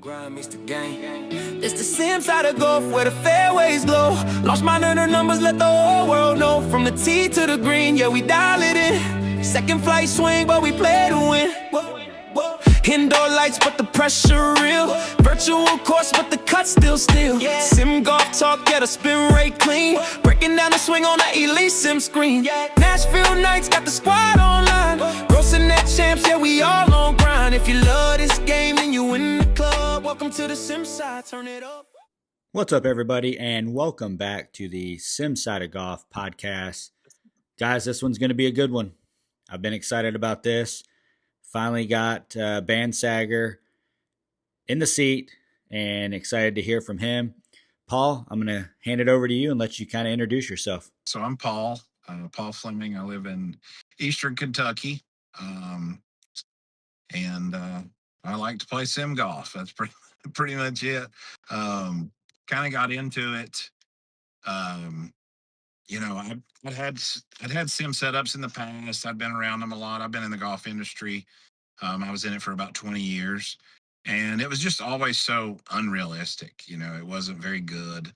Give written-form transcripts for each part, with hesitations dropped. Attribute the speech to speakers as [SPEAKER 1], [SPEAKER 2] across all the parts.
[SPEAKER 1] Grind meets the game. It's the sim side of golf where the fairways glow. Lost my learner numbers, let the whole world know. From the tee to the green, yeah, we dial it in. Second flight swing, but we play to win. Indoor lights, but the pressure real. Virtual course, but the cut still steel. Sim golf talk, get a spin rate clean. Breaking down the swing on the elite sim screen. Nashville nights, got the squad online. Grossing net champs, yeah, we all on grind. If you love this game, then you win the club. Welcome to the sim side, turn it up.
[SPEAKER 2] What's up, everybody, and welcome back to the Sim Side of Golf podcast. Guys, this one's going to be a good one. I've been excited about this. Finally got BANDSAGGER in the seat and excited to hear from him. Paul, I'm going to hand it over to you and let you kind of introduce yourself.
[SPEAKER 3] So I'm Paul Fleming. I live in Eastern Kentucky, and I like to play sim golf. That's pretty much it. Kind of got into it. I'd had sim setups in the past. I'd been around them a lot. I've been in the golf industry. I was in it for about 20 years, and it was just always so unrealistic. It wasn't very good.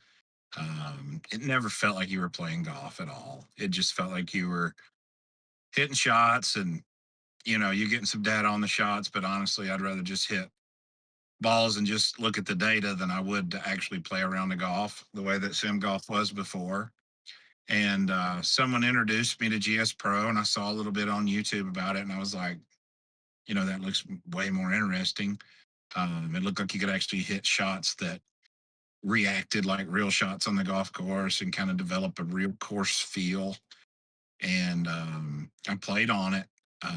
[SPEAKER 3] It never felt like you were playing golf at all. It just felt like you were hitting shots and, you getting some data on the shots. But honestly, I'd rather just hit balls and just look at the data than I would to actually play around the golf the way that sim golf was before. And someone introduced me to GS Pro, and I saw a little bit on YouTube about it. And I was like, that looks way more interesting. It looked like you could actually hit shots that reacted like real shots on the golf course and kind of develop a real course feel. And I played on it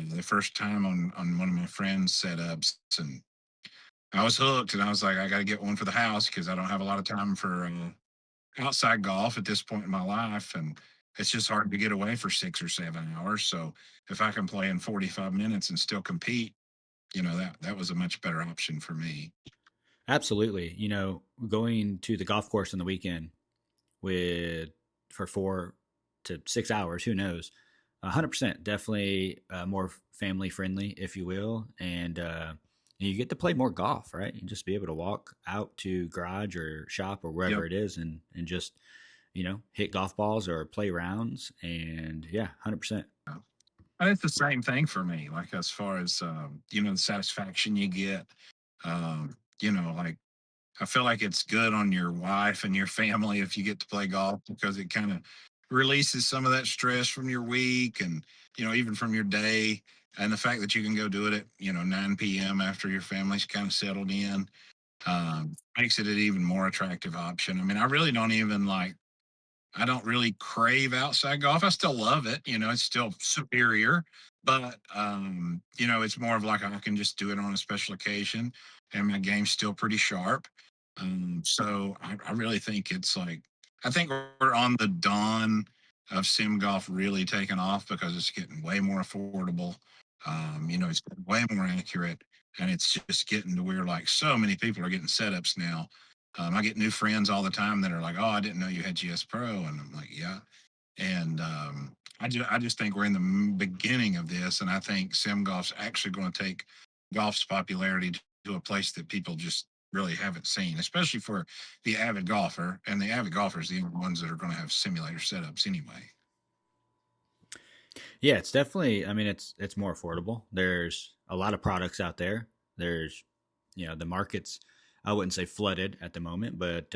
[SPEAKER 3] the first time on one of my friends' setups, and I was hooked. And I was like, I got to get one for the house because I don't have a lot of time for outside golf at this point in my life, and it's just hard to get away for 6 or 7 hours. So if I can play in 45 minutes and still compete, that was a much better option for me.
[SPEAKER 2] Absolutely. Going to the golf course on the weekend for 4 to 6 hours, who knows? 100%, definitely more family friendly, if you will. And you get to play more golf, right? You just be able to walk out to garage or shop or wherever it is and just, hit golf balls or play rounds. And yeah, 100%.
[SPEAKER 3] And it's the same thing for me. Like as far as, the satisfaction you get, like I feel like it's good on your wife and your family if you get to play golf because it kind of releases some of that stress from your week and, even from your day. And the fact that you can go do it at, 9 p.m. after your family's kind of settled in makes it an even more attractive option. I mean, I don't really crave outside golf. I still love it. It's still superior, but, it's more of like I can just do it on a special occasion and my game's still pretty sharp. So I really think I think we're on the dawn of sim golf really taking off because it's getting way more affordable. It's way more accurate, and it's just getting to where like so many people are getting setups now. I get new friends all the time that are like, "Oh, I didn't know you had GS Pro," and I'm like, "Yeah." And I just think we're in the beginning of this, and I think sim golf's actually going to take golf's popularity to a place that people just really haven't seen, especially for the avid golfer. And the avid golfers, the ones that are going to have simulator setups anyway.
[SPEAKER 2] Yeah, it's definitely, I mean, it's more affordable. There's a lot of products out there. There's, the market's, I wouldn't say flooded at the moment, but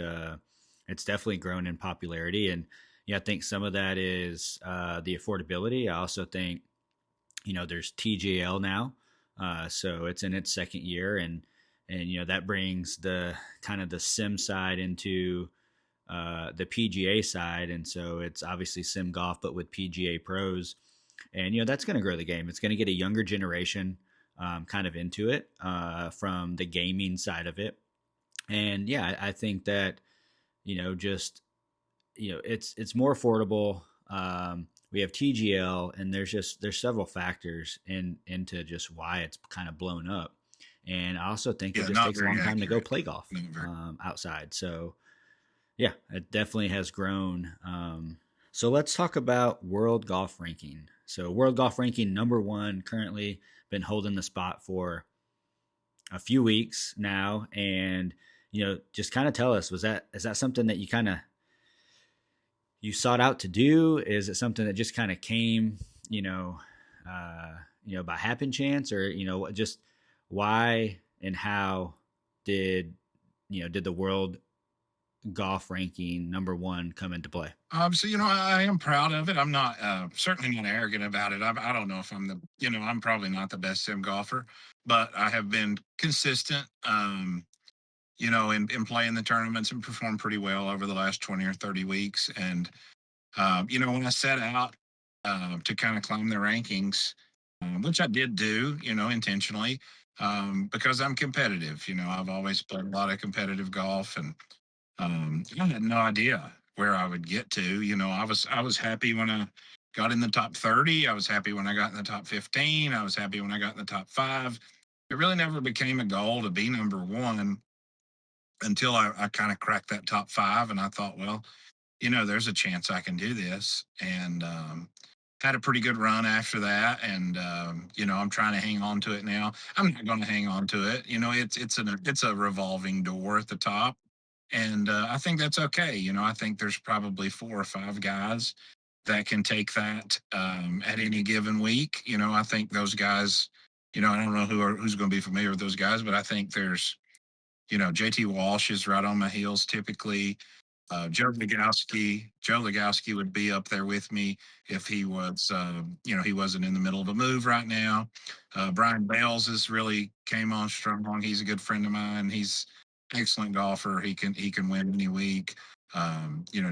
[SPEAKER 2] it's definitely grown in popularity. And yeah, I think some of that is the affordability. I also think, there's TGL now. So it's in its second year, and that brings the kind of the sim side into the PGA side. And so it's obviously sim golf, but with PGA pros. And, that's going to grow the game. It's going to get a younger generation kind of into it from the gaming side of it. And yeah, I think that, it's more affordable. We have TGL, and there's several factors into just why it's kind of blown up. And I also think it just takes a long time to go play golf outside. So yeah, it definitely has grown. So let's talk about World Golf Ranking. So World Golf Ranking #1 currently been holding the spot for a few weeks now, and just kind of tell us, is that something that you sought out to do? Is it something that just kind of came, you know, by happen chance, or just why and how did did the world golf ranking number one come into play?
[SPEAKER 3] So I am proud of it. I'm not certainly not arrogant about it. I don't know if I'm the, I'm probably not the best sim golfer, but I have been consistent. In playing the tournaments and performed pretty well over the last 20 or 30 weeks. And when I set out to kind of climb the rankings, which I did do, intentionally, because I'm competitive. I've always played a lot of competitive golf, and I had no idea where I would get to. I was happy when I got in the top 30. I was happy when I got in the top 15. I was happy when I got in the top five. It really never became a goal to be number one until I kind of cracked that top five, and I thought, well, there's a chance I can do this. And had a pretty good run after that. And I'm trying to hang on to it now. I'm not going to hang on to it. It's a revolving door at the top, and I think that's okay. I think there's probably four or five guys that can take that at any given week. I think those guys. I don't know who's going to be familiar with those guys, but I think there's JT Walsh is right on my heels typically. Joe Legowski would be up there with me if he was, he wasn't in the middle of a move right now. Brian Bales has really came on strong. He's a good friend of mine. He's an excellent golfer. He can win any week.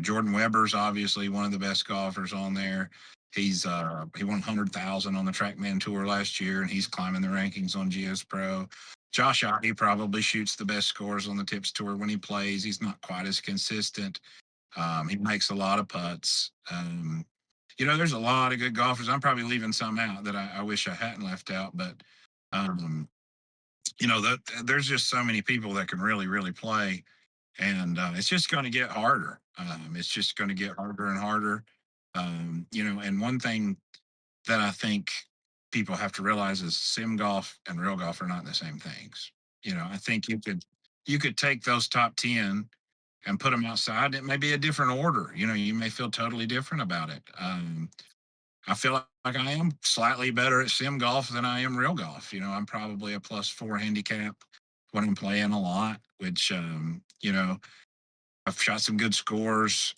[SPEAKER 3] Jordan Weber's obviously one of the best golfers on there. He won 100,000 on the TrackMan Tour last year, and he's climbing the rankings on GS Pro. Josh Ottey probably shoots the best scores on the Tips Tour when he plays. He's not quite as consistent. He makes a lot of putts. There's a lot of good golfers. I'm probably leaving some out that I wish I hadn't left out, but um, there's just so many people that can really, really play, and it's just going to get harder. It's just going to get harder and harder. And one thing that I think people have to realize is sim golf and real golf are not the same things. I think you could take those top 10 and put them outside. It may be a different order. You may feel totally different about it. I feel like I am slightly better at sim golf than I am real golf. I'm probably a +4 handicap when I'm playing a lot, which I've shot some good scores,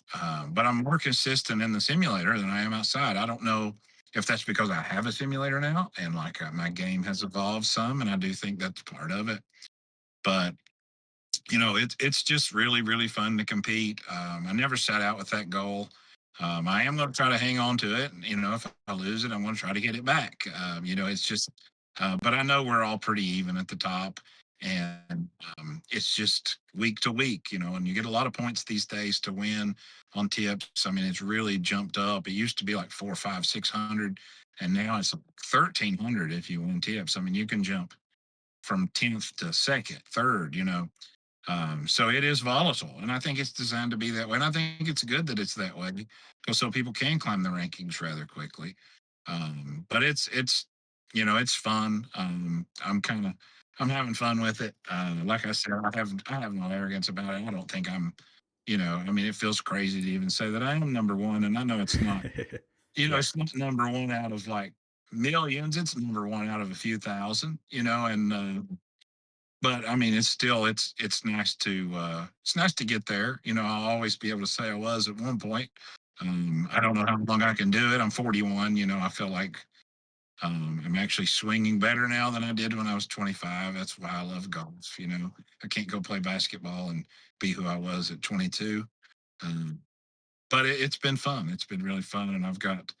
[SPEAKER 3] but I'm more consistent in the simulator than I am outside. I don't know if that's because I have a simulator now and like my game has evolved some, and I do think that's part of it. But it's just really really fun to compete. I never set out with that goal. I am going to try to hang on to it. If I lose it, I'm going to try to get it back. It's just, but I know we're all pretty even at the top, and it's just week to week. And you get a lot of points these days to win on tips. I mean, it's really jumped up. It used to be like 4, 5, 600, and now it's 1,300 if you win tips. I mean, you can jump from 10th to second, third. So it is volatile, and I think it's designed to be that way. And I think it's good that it's that way because so people can climb the rankings rather quickly. But it's fun. I'm having fun with it. Like I said, I have no arrogance about it. I don't think I'm, I mean, it feels crazy to even say that I am number one, and I know it's not.
[SPEAKER 2] Yeah.
[SPEAKER 3] It's not number one out of like millions. It's number one out of a few thousand. And but I mean, it's nice to get there. I'll always be able to say I was at one point. I don't know how long I can do it. I'm 41. I feel like I'm actually swinging better now than I did when I was 25. That's why I love golf. I can't go play basketball and be who I was at 22. Um, but it's been fun. It's been really fun, and I've got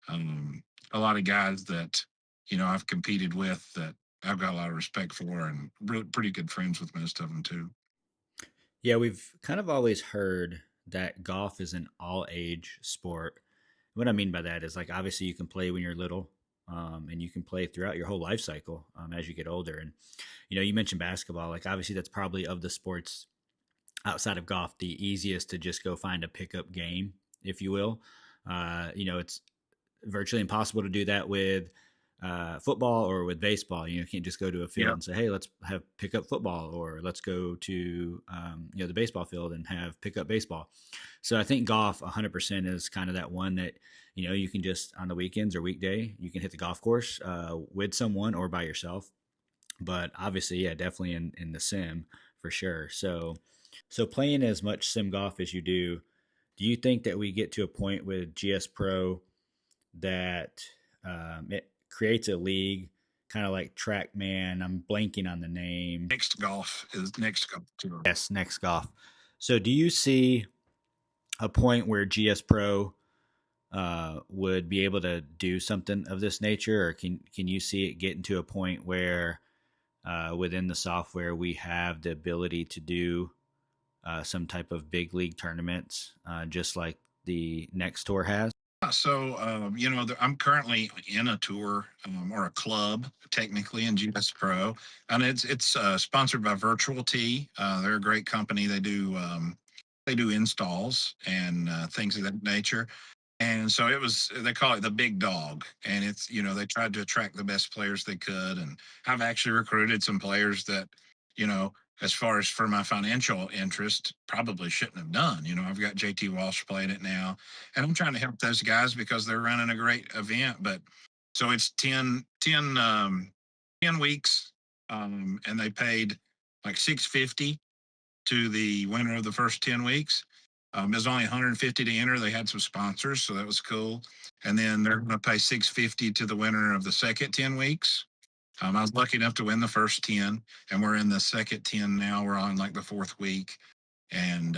[SPEAKER 3] um, a lot of guys that I've competed with that I've got a lot of respect for, and really pretty good friends with most of them too.
[SPEAKER 2] Yeah, we've kind of always heard that golf is an all age sport. What I mean by that is, like, obviously you can play when you're little, and you can play throughout your whole life cycle as you get older. And you mentioned basketball. Like, obviously that's probably of the sports outside of golf the easiest to just go find a pickup game, if you will. It's virtually impossible to do that with football or with baseball. You can't just go to a field
[SPEAKER 3] Yeah.
[SPEAKER 2] and say, "Hey, let's have pick up football," or let's go to the baseball field and have pick up baseball. So I think golf 100% is kind of that one that you can just on the weekends or weekday you can hit the golf course with someone or by yourself. But obviously, yeah, definitely in the sim for sure. So playing as much sim golf as you do you think that we get to a point with GS Pro that it creates a league, kind of like TrackMan? I'm blanking on the name.
[SPEAKER 3] Next golf is next golf tour.
[SPEAKER 2] Yes, Next Golf. So do you see a point where GS Pro would be able to do something of this nature, or can you see it getting to a point where within the software we have the ability to do some type of big league tournaments, just like the Next Tour has?
[SPEAKER 3] So, I'm currently in a tour or a club, technically in GS Pro, and it's sponsored by Virtual T. They're a great company. They do installs and things of that nature. And so they call it the big dog. And they tried to attract the best players they could. And I've actually recruited some players that, you know, as far as for my financial interest, probably shouldn't have done. I've got JT Walsh playing it now, and I'm trying to help those guys because they're running a great event. But so it's 10 weeks, and they paid like 650 to the winner of the first 10 weeks. There's only 150 to enter. They had some sponsors, so that was cool. And then they're going to pay 650 to the winner of the second 10 weeks. I was lucky enough to win the first 10, and we're in the second 10 now. We're on like the fourth week. And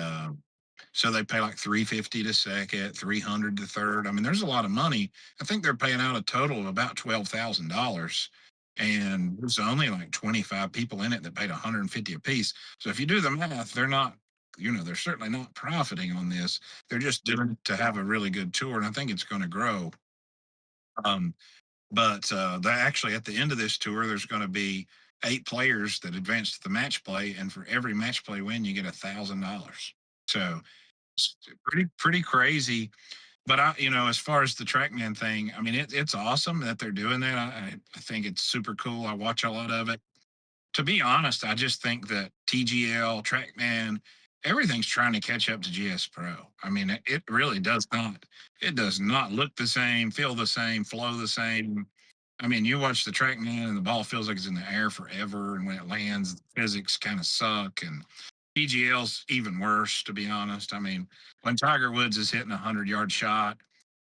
[SPEAKER 3] so they pay like 350 to second, 300 to third. I mean, there's a lot of money. I think they're paying out a total of about $12,000. And there's only like 25 people in it that paid 150 apiece. So if you do the math, they're certainly not profiting on this. They're just doing it to have a really good tour. And I think it's going to grow. Um, but they actually, at the end of this tour, there's going to be 8 players that advance to the match play. And for every match play win, you get $1,000. So it's pretty crazy. But as far as the TrackMan thing, I mean, it's awesome that they're doing that. I think it's super cool. I watch a lot of it. To be honest, I just think that TGL, TrackMan, everything's trying to catch up to GS Pro. I mean, it really does not. It does not look the same, feel the same, flow the same. I mean, you watch the TrackMan and the ball feels like it's in the air forever, and when it lands, the physics kind of suck. And PGL's even worse, to be honest. I mean, when Tiger Woods is hitting a 100-yard shot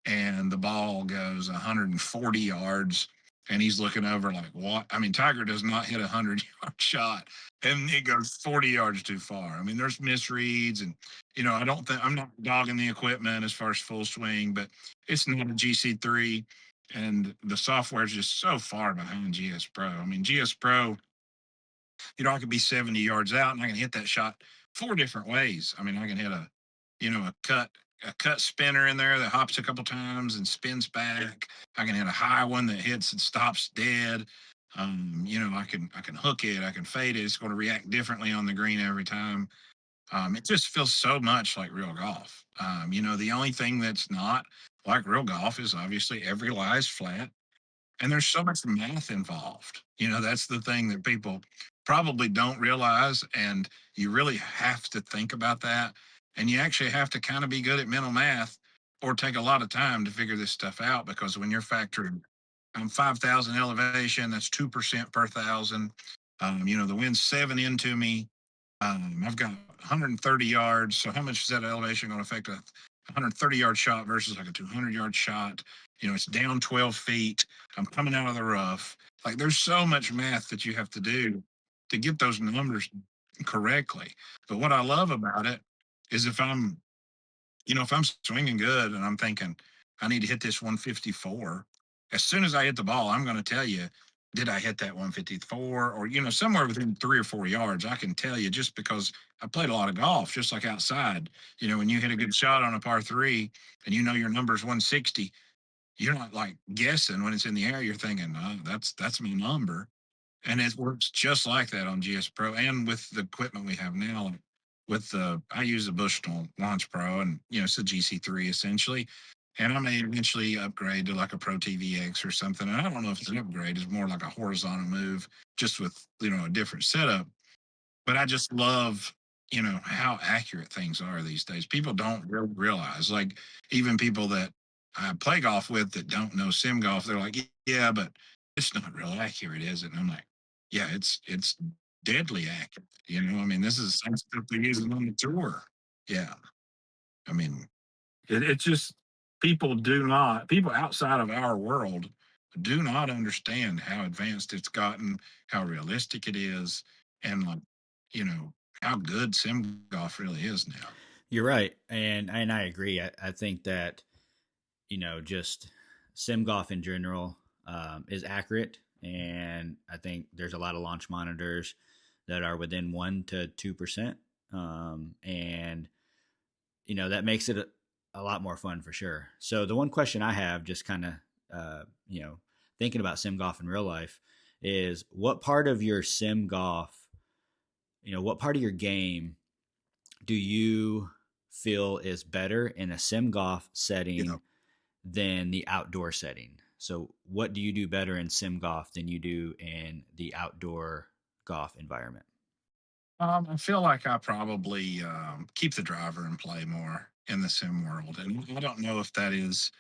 [SPEAKER 3] and the ball goes 140 yards, and he's looking over like, what? I mean, Tiger does not hit a 100-yard shot, and it goes 40 yards too far. I mean, there's misreads, and I don't think I'm not dogging the equipment as far as full swing, but it's not a GC3, and the software is just so far behind GS Pro. I mean, GS Pro, I could be 70 yards out and I can hit that shot 4 different ways. I mean, I can hit a cut spinner in there that hops a couple times and spins back. I can hit a high one that hits and stops dead. I can hook it, I can fade it. It's going to react differently on the green every time. It just feels so much like real golf. The only thing that's not like real golf is obviously every lie is flat, and there's so much math involved. That's the thing that people probably don't realize. And you really have to think about that. And you actually have to kind of be good at mental math or take a lot of time to figure this stuff out, because when you're factoring 5,000 elevation, that's 2% per thousand. The wind's 7 into me. I've got 130 yards. So how much is that elevation going to affect a 130-yard shot versus like a 200-yard shot? It's down 12 feet. I'm coming out of the rough. Like, there's so much math that you have to do to get those numbers correctly. But what I love about it is if I'm swinging good and I'm thinking I need to hit this 154, as soon as I hit the ball, I'm going to tell you, did I hit that 154? Or, somewhere within 3 or 4 yards, I can tell you, just because I played a lot of golf, just like outside. When you hit a good shot on a par three and your number's 160, you're not like guessing when it's in the air. You're thinking, oh, that's my number. And it works just like that on GS Pro and with the equipment we have now. I use the Bushnell Launch Pro, and it's a GC3 essentially. And I may eventually upgrade to like a Pro TVX or something. And I don't know if it's an upgrade; it's more like a horizontal move, just with a different setup. But I just love how accurate things are these days. People don't really realize, like even people that I play golf with that don't know sim golf, they're like, yeah, but it's not real accurate, is it? And I'm like, yeah, it's deadly accurate. I mean, this is the same stuff they're using on the tour. Yeah, I mean, it's just people outside of our world do not understand how advanced it's gotten, how realistic it is, and like, you know, how good sim golf really is now.
[SPEAKER 2] You're right, and I agree. I think that just sim golf in general is accurate, and I think there's a lot of launch monitors that are within 1 to 2%, and that makes it a lot more fun for sure. So the one question I have, just kind of uh, you know thinking about sim golf in real life, is what part of your sim golf, what part of your game do you feel is better in a sim golf
[SPEAKER 3] You know,
[SPEAKER 2] setting than the outdoor setting? So, what do you do better in sim golf than you do in the outdoor golf environment?
[SPEAKER 3] I feel like I probably keep the driver in play more in the sim world, and I don't know if that is.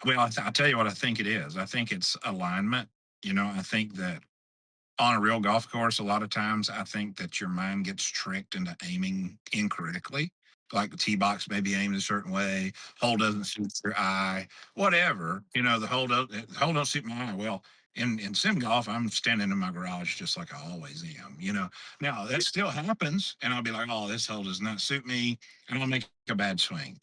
[SPEAKER 3] Well, I'll tell you what I think it is. I think it's alignment. I think that on a real golf course, a lot of times I think that your mind gets tricked into aiming incorrectly. Like the tee box may be aimed a certain way, hole doesn't suit your eye, whatever. The hole don't suit my eye. Well, in sim golf, I'm standing in my garage just like I always am. Now that still happens, and I'll be like, oh, this hole does not suit me, and I'll make a bad swing.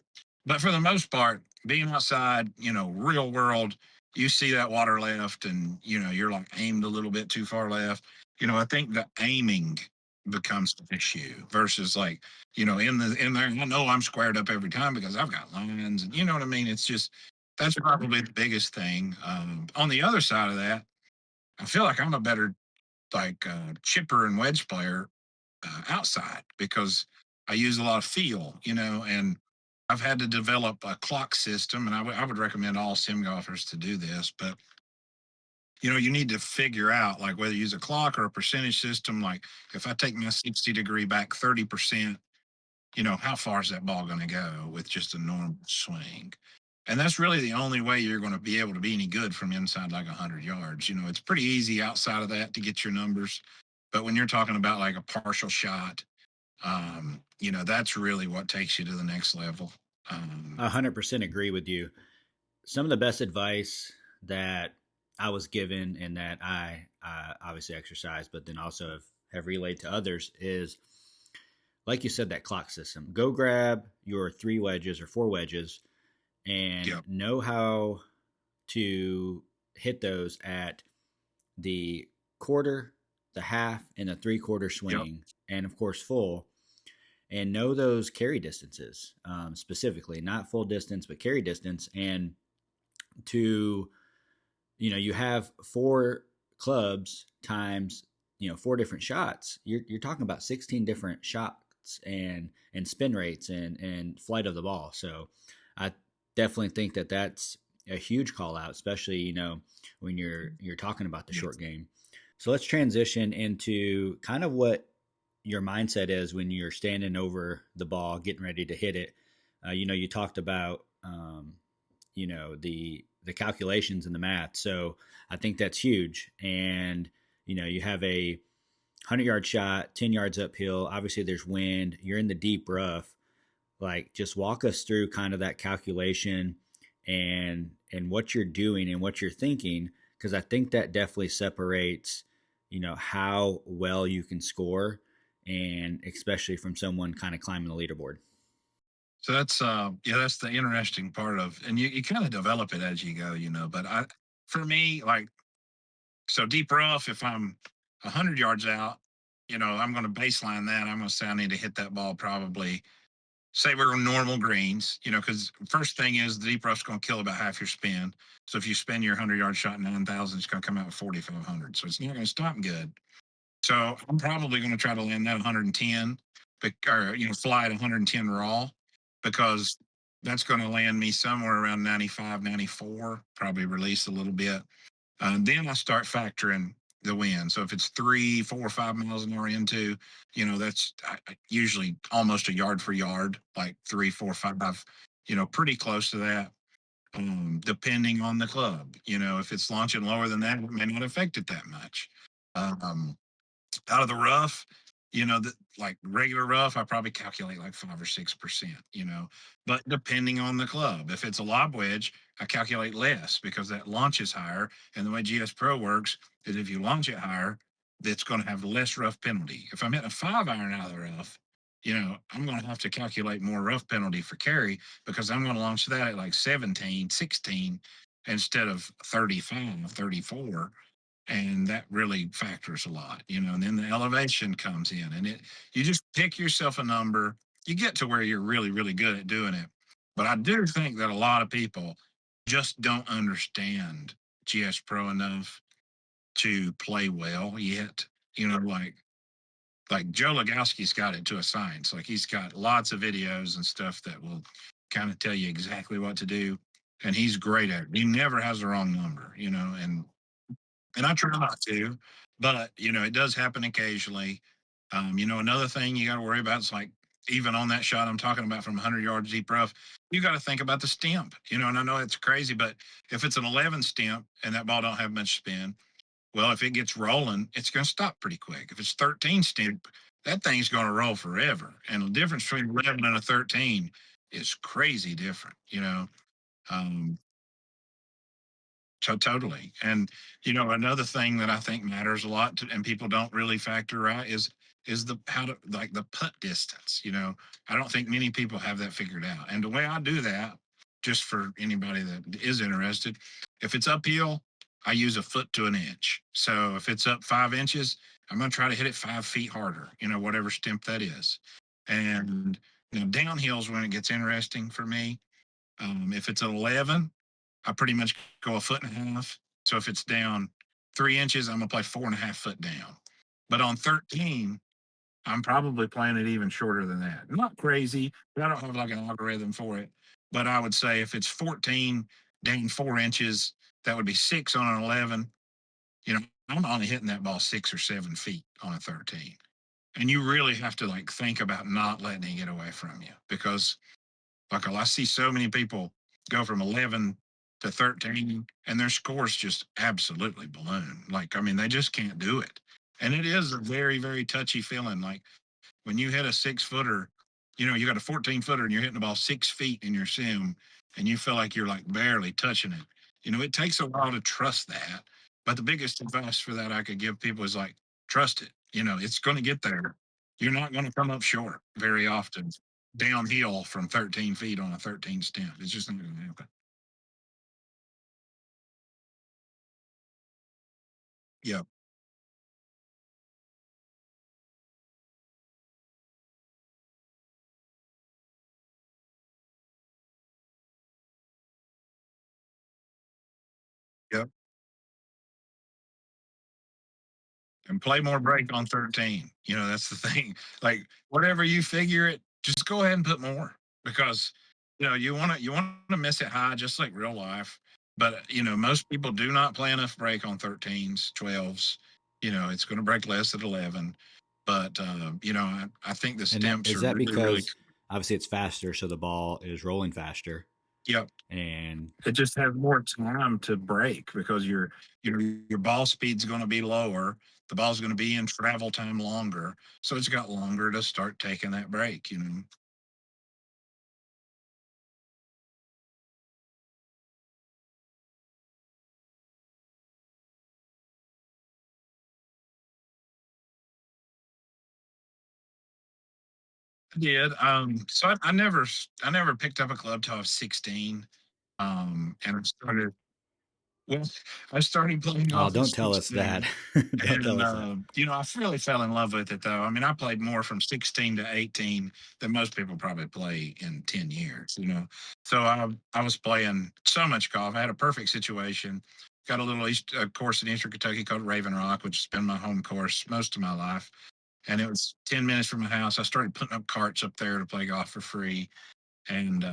[SPEAKER 3] But for the most part, being outside, real world, you see that water left and you're like aimed a little bit too far left. I think the aiming becomes the issue versus like in there I know I'm squared up every time because I've got lines, and you know what I mean. It's just that's probably the biggest thing. On the other side of that, I feel like I'm a better like chipper and wedge player outside because I use a lot of feel, and I've had to develop a clock system, and I would recommend all sim golfers to do this. But you need to figure out like whether you use a clock or a percentage system. Like if I take my 60-degree back 30%, how far is that ball going to go with just a normal swing? And that's really the only way you're going to be able to be any good from inside like 100 yards. It's pretty easy outside of that to get your numbers. But when you're talking about like a partial shot, that's really what takes you to the next level. Um,
[SPEAKER 2] 100% agree with you. Some of the best advice that I was given and that I obviously exercise, but then also have relayed to others is, like you said, that clock system. Go grab your 3 wedges or 4 wedges and
[SPEAKER 3] yeah,
[SPEAKER 2] know how to hit those at the quarter, the half, and the 3/4
[SPEAKER 3] yeah.
[SPEAKER 2] swing, and of course, full. And know those carry distances, specifically, not full distance, but carry distance. And to, you have 4 clubs times, 4 different shots. You're talking about 16 different shots and spin rates and flight of the ball. So I definitely think that that's a huge call out, especially, when you're talking about the short game. So let's transition into kind of what your mindset is when you're standing over the ball, getting ready to hit it. You talked about, the calculations and the math. So I think that's huge. And you have a 100-yard shot, 10 yards uphill. Obviously, there's wind. You're in the deep rough. Like, just walk us through kind of that calculation and what you're doing and what you're thinking, because I think that definitely separates how well you can score, and especially from someone kind of climbing the leaderboard.
[SPEAKER 3] So that's the interesting part of, and you kind of develop it as you go, But for me, like so deep rough, if I'm 100 yards out, I'm going to baseline that. I'm going to say I need to hit that ball probably. Say we're on normal greens, because first thing is the deep rough's going to kill about half your spin. So if you spin your 100-yard shot 9,000, it's going to come out with 4,500. So it's not going to stop good. So I'm probably going to try to land that 110, or fly at 110 raw, because That's going to land me somewhere around 95, 94, probably release a little bit. Then I start factoring the wind. So if it's 3, 4, 5 miles an hour into, that's usually almost a yard for yard, like 3, 4, 5, pretty close to that. Depending on the club, if it's launching lower than that, it may not affect it that much. Um, Out of the rough, like regular rough, I probably calculate like 5 or 6%, but depending on the club, if it's a lob wedge, I calculate less because that launches higher. And the way GS Pro works is if you launch it higher, that's going to have less rough penalty. If I'm hitting a 5 iron out of the rough, I'm going to have to calculate more rough penalty for carry because I'm going to launch that at like 17, 16 instead of 35, 34, and that really factors a lot, and then the elevation comes in, and you just pick yourself a number. You get to where you're really really good at doing it. But I do think that a lot of people just don't understand GS Pro enough to play well yet. Like Joe Legowski's got it to a science. Like he's got lots of videos and stuff that will kind of tell you exactly what to do, and he's great at it. He never has the wrong number, and I try not to, but it does happen occasionally. Another thing you got to worry about is like even on that shot I'm talking about from 100 yards deep rough, you got to think about the stimp. And I know it's crazy, but if it's an 11 stimp and that ball don't have much spin, well, if it gets rolling, it's going to stop pretty quick. If it's 13 stimp, that thing's going to roll forever. And the difference between 11 and a 13 is crazy different. Um, So totally. And another thing that I think matters a lot to, and people don't really factor right is the how to like the putt distance. I don't think many people have that figured out. And the way I do that, just for anybody that is interested, if it's uphill, I use a foot to an inch. So if it's up 5 inches, I'm gonna try to hit it 5 feet harder, whatever stimp that is. And downhills when it gets interesting for me. If it's an 11, I pretty much go a foot and a half. So if it's down 3 inches, I'm gonna play 4.5 foot down. But on 13, I'm probably playing it even shorter than that. Not crazy, but I don't have like an algorithm for it. But I would say if it's 14 down 4 inches, that would be 6 on an 11. I'm only hitting that ball 6 or 7 feet on a 13. And you really have to like think about not letting it get away from you because like I see so many people go from 11 to 13 and their scores just absolutely balloon. Like, I mean, they just can't do it. And it is a very, very touchy feeling. Like when you hit a 6 footer, you got a 14 footer and you're hitting the ball 6 feet in your sim and you feel like you're like barely touching it. It takes a while to trust that. But the biggest advice for that I could give people is like, trust it. It's going to get there. You're not going to come up short very often downhill from 13 feet on a 13 stimp. It's just not going to happen. Yep. Yep. And play more break on 13. That's the thing. Like whatever you figure it, just go ahead and put more because you want to miss it high just like real life. But most people do not play enough break on 13s, 12s. It's going to break less at 11. But I think the
[SPEAKER 2] And that
[SPEAKER 3] stimps
[SPEAKER 2] is
[SPEAKER 3] are
[SPEAKER 2] that
[SPEAKER 3] really, really.
[SPEAKER 2] because obviously it's faster, so the ball is rolling faster,
[SPEAKER 3] Yep.
[SPEAKER 2] and
[SPEAKER 3] It just has more time to break because your ball speed's going to be lower. The ball's going to be in travel time longer, so it's got longer to start taking that break. I did. So I never picked up a club till I was 16. And well, I started playing
[SPEAKER 2] oh,
[SPEAKER 3] golf at
[SPEAKER 2] don't tell us that.
[SPEAKER 3] 16.
[SPEAKER 2] Don't tell
[SPEAKER 3] And,
[SPEAKER 2] us that.
[SPEAKER 3] I really fell in love with it though. I mean, I played more from 16 to 18 than most people probably play in 10 years. So I was playing so much golf. I had a perfect situation. Got a little course in Eastern Kentucky called Raven Rock, which has been my home course most of my life. And it was 10 minutes from my house. I started putting up carts up there to play golf for free. And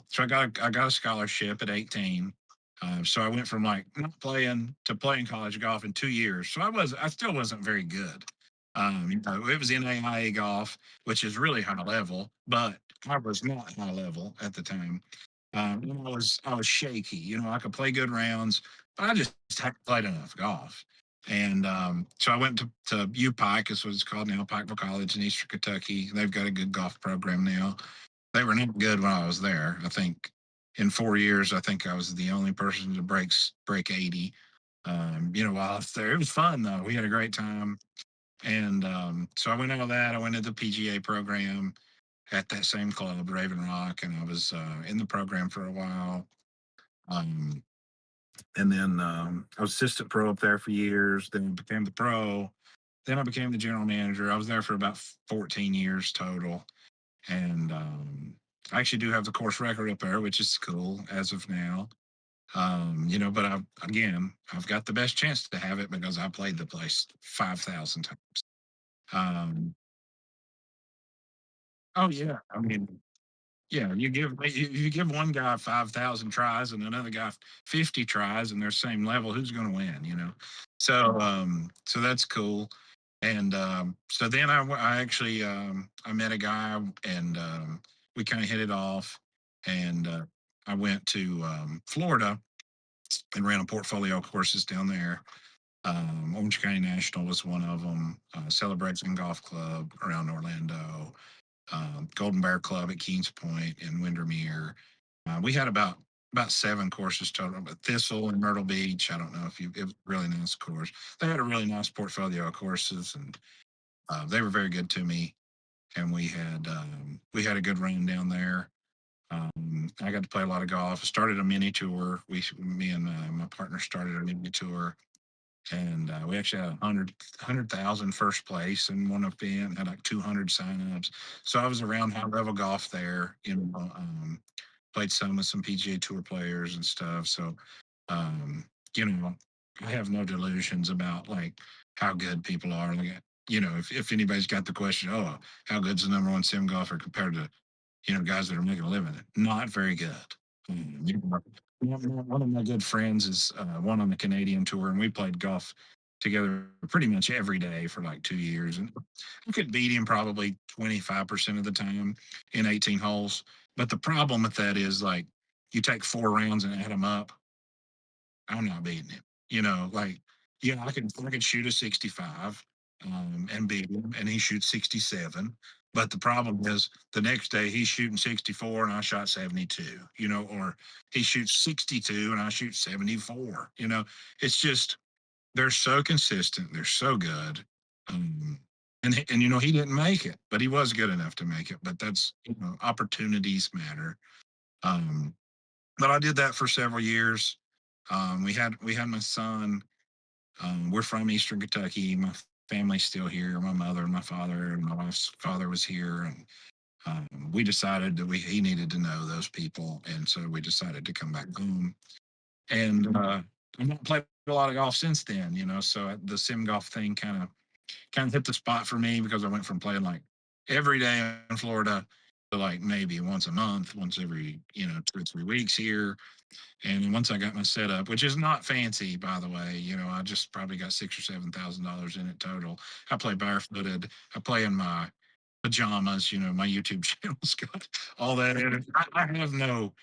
[SPEAKER 3] so I got a scholarship at 18. So I went from like not playing to playing college golf in 2 years. So I still wasn't very good. You know, it was NAIA golf, which is really high level, but I was not high level at the time. You know, I was shaky. You know, I could play good rounds, but I just hadn't played enough golf. And so I went to U Pike, is what it's called now, Pikeville College in Eastern Kentucky. They've got a good golf program now. They were not good when I was there. I think in 4 years, I think I was the only person to break 80. You know, while I was there, it was fun though. We had a great time. And so I went out of that. I went into the PGA program at that same club, Raven Rock, and I was in the program for a while. Um, and then I was assistant pro up there for years. Then became the pro. Then I became the general manager. I was there for about 14 years total. And I actually do have the course record up there, which is cool as of now. You know, but I've got the best chance to have it because I played the place 5,000 times. Um, oh yeah, I mean, yeah, you give one guy 5,000 tries and another guy 50 tries, and they're same level. Who's going to win? You know, so so that's cool. And so then I actually I met a guy, and we kind of hit it off. And I went to Florida and ran a portfolio of courses down there. Orange County National was one of them. Celebration Golf Club around Orlando, Golden Bear Club at Kings Point in Windermere. We had about seven courses total, but Thistle and Myrtle Beach. I don't know if you, it was a really nice course. They had a really nice portfolio of courses, and they were very good to me. And we had a good run down there. I got to play a lot of golf. I started a mini tour. Me and my partner started a mini tour, and we actually had 100,000 first place in one event. Had like 200 signups. So I was around high level golf there. You know, played some with some PGA Tour players and stuff. So, um, you know, I have no delusions about like how good people are. Like, you know, if anybody's got the question, oh, how good's the number one sim golfer compared to, you know, guys that are making a living? Not very good. You know, one of my good friends is one on the Canadian tour, and we played golf together pretty much every day for like 2 years. And I could beat him probably 25% of the time in 18 holes. But the problem with that is like you take 4 rounds and add them up, I'm not beating him. You know, like, yeah, I could shoot a 65 and beat him, and he shoots 67. But the problem is the next day he's shooting 64 and I shot 72, you know, or he shoots 62 and I shoot 74. You know, it's just they're so consistent, they're so good. Um, and you know, he didn't make it, but he was good enough to make it. But that's, you know, opportunities matter. Um, but I did that for several years. We had my son. We're from Eastern Kentucky. My family's still here. My mother and my father and my wife's father was here, and we decided that he needed to know those people, and so we decided to come back home. And I've not played a lot of golf since then, you know. So the sim golf thing kind of hit the spot for me because I went from playing like every day in Florida to like maybe once a month, once every, you know, 2 or 3 weeks here. And once I got my setup, which is not fancy, by the way, you know, I just probably got $6,000 or $7,000 in it total. I play barefooted. I play in my pajamas. You know, my YouTube channel's got all that in it. I have no,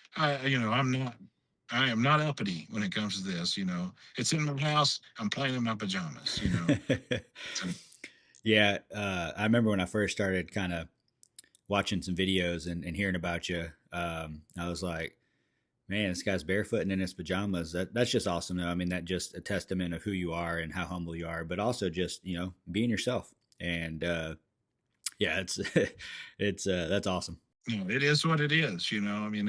[SPEAKER 3] you know, I am not uppity when it comes to this. You know, it's in my house. I'm playing in my pajamas. You know, so,
[SPEAKER 2] Yeah, I remember when I first started kind of watching some videos and hearing about you. I was like, man, this guy's barefoot and in his pajamas. That's just awesome, though. I mean, that just a testament of who you are and how humble you are, but also just, you know, being yourself. And yeah, it's it's that's awesome.
[SPEAKER 3] you know, it is what it is. You know, I mean,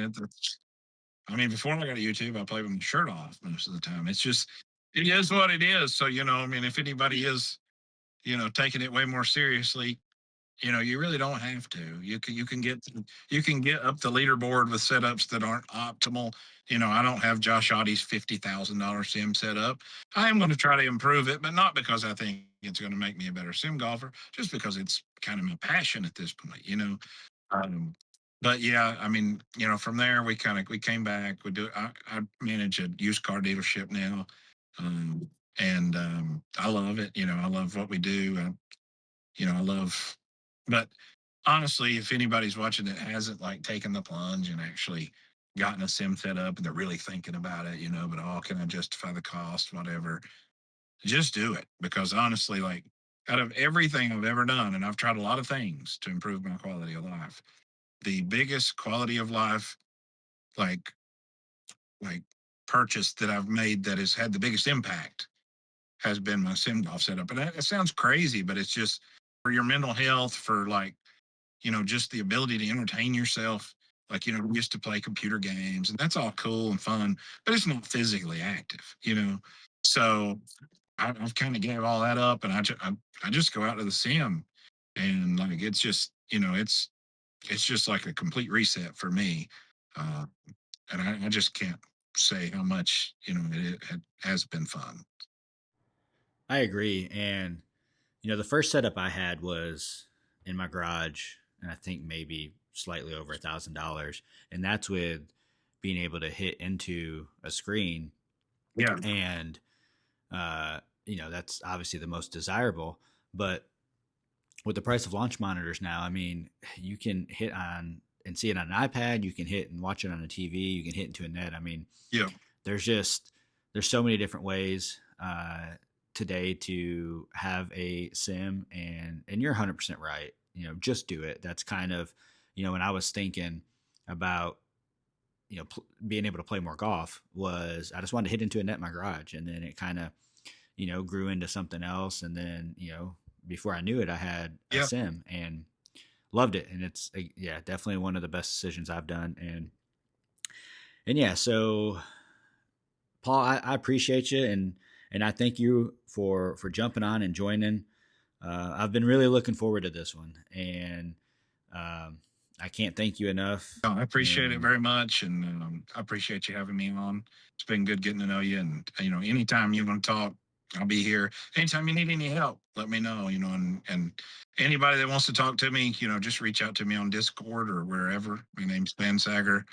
[SPEAKER 3] I mean, before I got to YouTube, I played with my shirt off most of the time. It's just, it is what it is. So, you know, I mean, if anybody is, you know, taking it way more seriously, you know, you really don't have to. You can get up the leaderboard with setups that aren't optimal. You know, I don't have Josh Ottie's $50,000 sim set up. I am going to try to improve it, but not because I think it's going to make me a better sim golfer, just because it's kind of my passion at this point. You know, But yeah, I mean, from there we came back. I manage a used car dealership now, um, and I love it. I love what we do. I love. But honestly, if anybody's watching that hasn't like taken the plunge and actually gotten a sim set up and they're really thinking about it, but can I justify the cost, whatever? Just do it, because honestly, like, out of everything I've ever done, and I've tried a lot of things to improve my quality of life, the biggest quality of life, like like purchase that I've made that has had the biggest impact has been my sim golf setup. And it sounds crazy, but it's just for your mental health, for like, just the ability to entertain yourself. Like, we used to play computer games and that's all cool and fun, but it's not physically active. So I've kind of gave all that up, and I just go out to the sim, and like it's just like a complete reset for me. Uh, and I just can't say how much it has been fun.
[SPEAKER 2] I agree. And, the first setup I had was in my garage, and I think maybe slightly over $1,000. And that's with being able to hit into a screen.
[SPEAKER 3] Yeah,
[SPEAKER 2] And, that's obviously the most desirable. But with the price of launch monitors now, I mean, you can hit on and see it on an iPad. You can hit and watch it on a TV. You can hit into a net. I mean,
[SPEAKER 3] yeah,
[SPEAKER 2] there's just there's so many different ways today to have a sim, and you're 100% right. Just do it. That's kind of when I was thinking about being able to play more golf, was I just wanted to hit into a net in my garage, and then it kind of grew into something else, and then before I knew it, I had a
[SPEAKER 3] yeah.
[SPEAKER 2] sim and loved it, and it's yeah, definitely one of the best decisions I've done, and yeah, so Paul, I appreciate you, and I thank you for jumping on and joining. I've been really looking forward to this one, and um, I can't thank you enough.
[SPEAKER 3] No, I appreciate it
[SPEAKER 2] And
[SPEAKER 3] very much, and I appreciate you having me on. It's been good getting to know you, and anytime you want to talk, I'll be here. Anytime you need any help, let me know. And anybody that wants to talk to me, just reach out to me on Discord or wherever. My name's BANDSAGGER.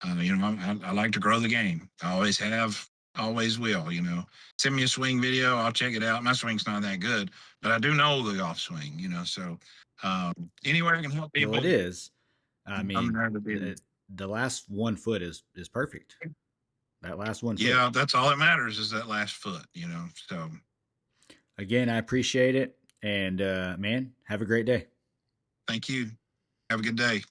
[SPEAKER 3] I like to grow the game. I always have, always will. Send me a swing video, I'll check it out. My swing's not that good, but I do know the golf swing. So um, anywhere I can help
[SPEAKER 2] well,
[SPEAKER 3] people,
[SPEAKER 2] it is. I
[SPEAKER 3] I'm
[SPEAKER 2] mean,
[SPEAKER 3] there to be.
[SPEAKER 2] the last 1 foot is perfect. That last 1 foot.
[SPEAKER 3] Yeah, that's all that matters is that last foot. So
[SPEAKER 2] Again, I appreciate it, and man, have a great day.
[SPEAKER 3] thank you. Have a good day.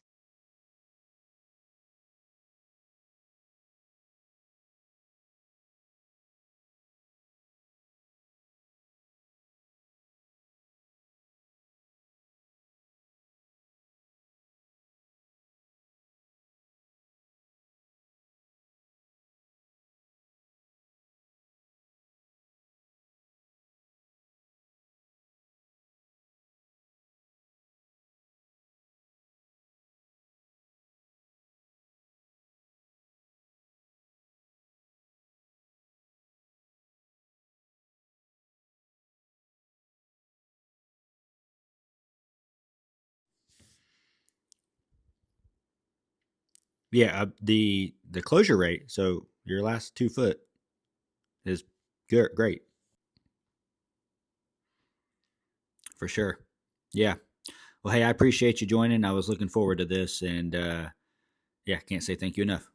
[SPEAKER 2] Yeah, the closure rate. So your last 2 foot is good, great for sure. Yeah. Well, hey, I appreciate you joining. I was looking forward to this, and yeah, can't say thank you enough.